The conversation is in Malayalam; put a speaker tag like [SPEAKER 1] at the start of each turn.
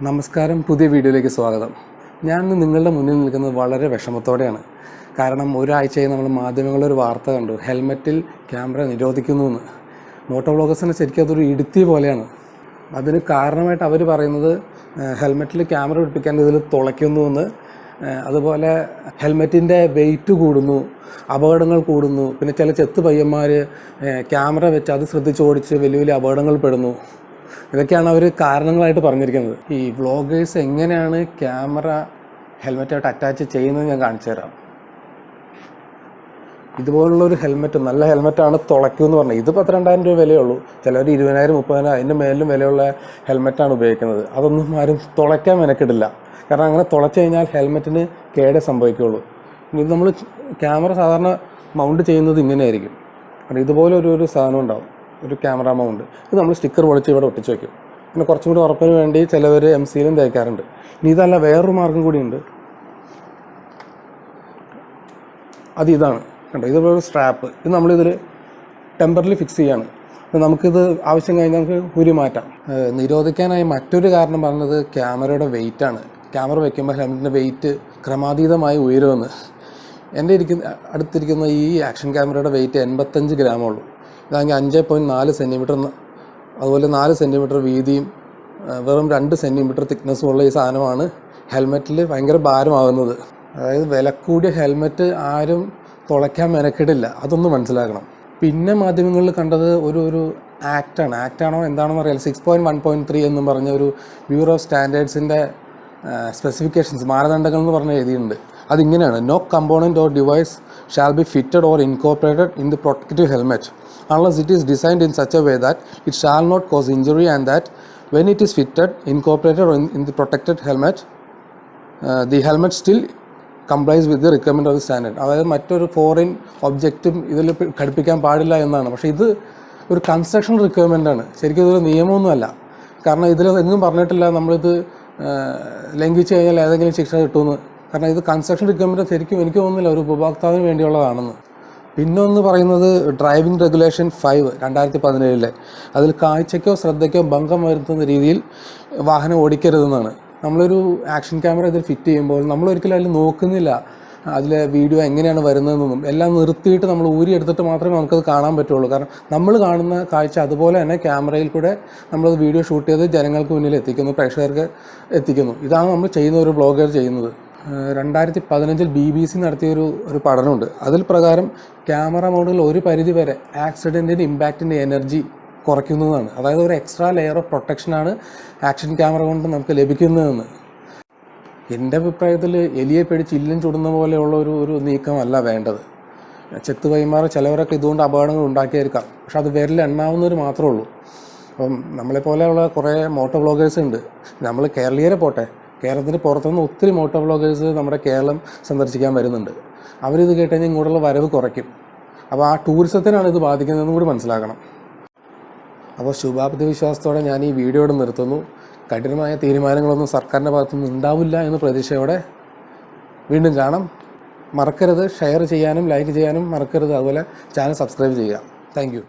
[SPEAKER 1] നമസ്കാരം, പുതിയ വീഡിയോയിലേക്ക് സ്വാഗതം. ഞാൻ നിങ്ങളുടെ മുന്നിൽ നിൽക്കുന്നത് വളരെ വിഷമത്തോടെയാണ്. കാരണം ഒരാഴ്ചയായി നമ്മൾ മാധ്യമങ്ങളിലൊരു വാർത്ത കണ്ടു, ഹെൽമെറ്റിൽ ക്യാമറ നിരോധിക്കുന്നു എന്ന്. മോട്ടോ വ്ളോഗേഴ്സിന് ശരിക്കും അതൊരു ഇടുത്തി പോലെയാണ്. അതിന് കാരണമായിട്ട് അവർ പറയുന്നത് ഹെൽമെറ്റിൽ ക്യാമറ പിടിപ്പിക്കാൻ ഇതിൽ തുളയ്ക്കുന്നുവെന്ന്, അതുപോലെ ഹെൽമെറ്റിൻ്റെ വെയിറ്റ് കൂടുന്നു, അപകടങ്ങൾ കൂടുന്നു, പിന്നെ ചില ചെത്ത് പയ്യന്മാർ ക്യാമറ വെച്ച് അത് ശ്രദ്ധിച്ചോടിച്ച് വലിയ വലിയ അപകടങ്ങൾ പെടുന്നു. ഇതൊക്കെയാണ് അവർ കാരണങ്ങളായിട്ട് പറഞ്ഞിരിക്കുന്നത്. ഈ വ്ളോഗേഴ്സ് എങ്ങനെയാണ് ക്യാമറ ഹെൽമെറ്റായിട്ട് അറ്റാച്ച് ചെയ്യുന്നത് ഞാൻ കാണിച്ചു തരാം. ഇതുപോലുള്ളൊരു ഹെൽമെറ്റ്, നല്ല ഹെൽമെറ്റാണ്, തുളയ്ക്കുമെന്ന് പറഞ്ഞത്. ഇത് 12,000 രൂപ വിലയുള്ളൂ. ചിലർ 20,000 30,000 അതിൻ്റെ മേലിലും വിലയുള്ള ഹെൽമെറ്റാണ് ഉപയോഗിക്കുന്നത്. അതൊന്നും ആരും തുളയ്ക്കാൻ മെനക്കിടില്ല. കാരണം അങ്ങനെ തുളച്ച് കഴിഞ്ഞാൽ ഹെൽമെറ്റിന് കേടേ സംഭവിക്കുകയുള്ളൂ. ഇത് നമ്മൾ ക്യാമറ സാധാരണ മൗണ്ട് ചെയ്യുന്നത് ഇങ്ങനെയായിരിക്കും. കാരണം ഇതുപോലെ ഒരു സാധനം ഉണ്ടാവും, ഒരു ക്യാമറ മൗണ്ട്. ഇത് നമ്മൾ സ്റ്റിക്കർ പൊളിച്ച് ഇവിടെ ഒട്ടിച്ച് വയ്ക്കും. പിന്നെ കുറച്ചും കൂടി ഉറപ്പിന് വേണ്ടി ചിലവർ MC-യിലും തേക്കാറുണ്ട്. ഇനി ഇതല്ല, വേറൊരു മാർഗം കൂടിയുണ്ട്. ഇതാണ് കണ്ടോ, ഇതുപോലെ ഒരു സ്ട്രാപ്പ്. ഇത് നമ്മളിതിൽ ടെമ്പറലി ഫിക്സ് ചെയ്യാണ്. നമുക്കിത് ആവശ്യം കഴിഞ്ഞാൽ നമുക്ക് ഊരി മാറ്റാം. നിരോധിക്കാനായി മറ്റൊരു കാരണം പറഞ്ഞത് ക്യാമറയുടെ വെയിറ്റാണ്. ക്യാമറ വയ്ക്കുമ്പോൾ ഹെൽമെറ്റിൻ്റെ വെയിറ്റ് ക്രമാതീതമായി ഉയരുമെന്ന്. എൻ്റെ അടുത്തിരിക്കുന്ന ഈ ആക്ഷൻ ക്യാമറയുടെ വെയിറ്റ് 85 ഗ്രാമുള്ളൂ. ഇതാണെങ്കിൽ 5.4 സെൻറ്റിമീറ്റർ, അതുപോലെ 4 സെൻറ്റിമീറ്റർ വീതിയും വെറും 2 സെൻറ്റിമീറ്റർ തിക്നെസ്സും ഉള്ള ഈ സാധനമാണ് ഹെൽമെറ്റിൽ ഭയങ്കര ഭാരമാകുന്നത്. അതായത് വില കൂടിയ ഹെൽമെറ്റ് ആരും തുളയ്ക്കാൻ മെനക്കെടില്ല, അതൊന്ന് മനസ്സിലാക്കണം. പിന്നെ മാധ്യമങ്ങളിൽ കണ്ടത് ഒരു ആക്റ്റാണോ എന്താണെന്ന് അറിയാം, 6.1.3 എന്നും പറഞ്ഞ ഒരു ബ്യൂറോ ഓഫ് സ്റ്റാൻഡേർഡ്സിൻ്റെ സ്പെസിഫിക്കേഷൻസ്, മാനദണ്ഡങ്ങൾ എന്ന് പറഞ്ഞ് എഴുതിയിട്ടുണ്ട്. അതിങ്ങനെയാണ്: no component or device shall be fitted or incorporated in the protective helmet unless it is designed in such a way that it shall not cause injury, and that when it is fitted, incorporated in the protected helmet, the helmet still complies with the requirement of the standard. അതായത് മറ്റൊരു ഫോറിൻ ഒബ്ജക്റ്റും ഇതിൽ ഘടിപ്പിക്കാൻ പാടില്ല എന്നാണ്. പക്ഷേ ഇത് ഒരു കൺസ്ട്രക്ഷൻ റിക്വയർമെൻ്റ് ആണ്, ശരിക്കും ഇതൊരു നിയമമൊന്നുമല്ല. കാരണം ഇതിൽ എങ്ങും പറഞ്ഞിട്ടില്ല നമ്മളിത് ലംഘിച്ച് കഴിഞ്ഞാൽ ഏതെങ്കിലും ശിക്ഷ കിട്ടുമെന്ന്. കാരണം ഇത് കൺസ്ട്രക്ഷൻ റിക്വയർമെൻറ്റ് ശരിക്കും എനിക്ക് തോന്നുന്നില്ല ഒരു ഉപഭോക്താവിന് വേണ്ടിയുള്ളതാണെന്ന്. പിന്നെ ഒന്ന് പറയുന്നത് ഡ്രൈവിംഗ് റെഗുലേഷൻ 5 2017 അതിൽ കാഴ്ചയ്ക്കോ ശ്രദ്ധയ്ക്കോ ഭംഗം വരുത്തുന്ന രീതിയിൽ വാഹനം ഓടിക്കരുതെന്നാണ്. നമ്മളൊരു ആക്ഷൻ ക്യാമറ ഇതിൽ ഫിറ്റ് ചെയ്യുമ്പോൾ നമ്മളൊരിക്കലും അതിൽ നോക്കുന്നില്ല അതിലെ വീഡിയോ എങ്ങനെയാണ് വരുന്നതെന്നൊന്നും. എല്ലാം നിർത്തിയിട്ട് നമ്മൾ ഊരിയെടുത്തിട്ട് മാത്രമേ നമുക്കത് കാണാൻ പറ്റുള്ളൂ. കാരണം നമ്മൾ കാണുന്ന കാഴ്ച അതുപോലെ തന്നെ ക്യാമറയിൽ കൂടെ നമ്മളത് വീഡിയോ ഷൂട്ട് ചെയ്ത് ജനങ്ങൾക്ക് മുന്നിൽ എത്തിക്കുന്നു, പ്രേക്ഷകർക്ക് എത്തിക്കുന്നു. ഇതാണ് നമ്മൾ ചെയ്യുന്ന ഒരു ബ്ലോഗർ ചെയ്യുന്നത്. 2015 BBC നടത്തിയൊരു പഠനമുണ്ട്. അതിൽ പ്രകാരം ക്യാമറ മോഡുകൾ ഒരു പരിധി വരെ ആക്സിഡൻറ്റിൻ്റെ ഇമ്പാക്റ്റിൻ്റെ എനർജി കുറയ്ക്കുന്നതാണ്. അതായത് ഒരു എക്സ്ട്രാ ലെയർ ഓഫ് പ്രൊട്ടക്ഷനാണ് ആക്ഷൻ ക്യാമറ കൊണ്ട് നമുക്ക് ലഭിക്കുന്നതെന്ന്. എൻ്റെ അഭിപ്രായത്തിൽ എലിയെ പിടിച്ച് ഇല്ലും ചുടുന്ന പോലെയുള്ള ഒരു നീക്കമല്ല വേണ്ടത്. ചെത്ത് കൈമാറ ചിലവരൊക്കെ ഇതുകൊണ്ട് അപകടങ്ങൾ ഉണ്ടാക്കിയേക്കാം, പക്ഷെ അത് വിരലെണ്ണാവുന്നവർ മാത്രമേ ഉള്ളൂ. അപ്പം നമ്മളെപ്പോലെയുള്ള കുറേ മോട്ടോ വ്ളോഗേഴ്സ് ഉണ്ട്. നമ്മൾ കേരളീയരെ പോട്ടെ, കേരളത്തിന് പുറത്തുനിന്ന് ഒത്തിരി മോട്ടോ വ്ളോഗേഴ്സ് നമ്മുടെ കേരളം സന്ദർശിക്കാൻ വരുന്നുണ്ട്. അവരിത് കേട്ട് കഴിഞ്ഞാൽ ഇങ്ങോട്ടുള്ള വരവ് കുറയ്ക്കും. അപ്പോൾ ആ ടൂറിസത്തിനാണ് ഇത് ബാധിക്കുന്നതെന്നും കൂടി മനസ്സിലാക്കണം. അപ്പോൾ ശുഭാപ്തി വിശ്വാസത്തോടെ ഞാൻ ഈ വീഡിയോയോട് നിർത്തുന്നു. കഠിനമായ തീരുമാനങ്ങളൊന്നും സർക്കാരിൻ്റെ ഭാഗത്തുനിന്ന് ഉണ്ടാവില്ല എന്ന പ്രതീക്ഷയോടെ വീണ്ടും കാണാം. മറക്കരുത് ഷെയർ ചെയ്യാനും ലൈക്ക് ചെയ്യാനും മറക്കരുത്. അതുപോലെ ചാനൽ സബ്സ്ക്രൈബ് ചെയ്യുക. Thank you.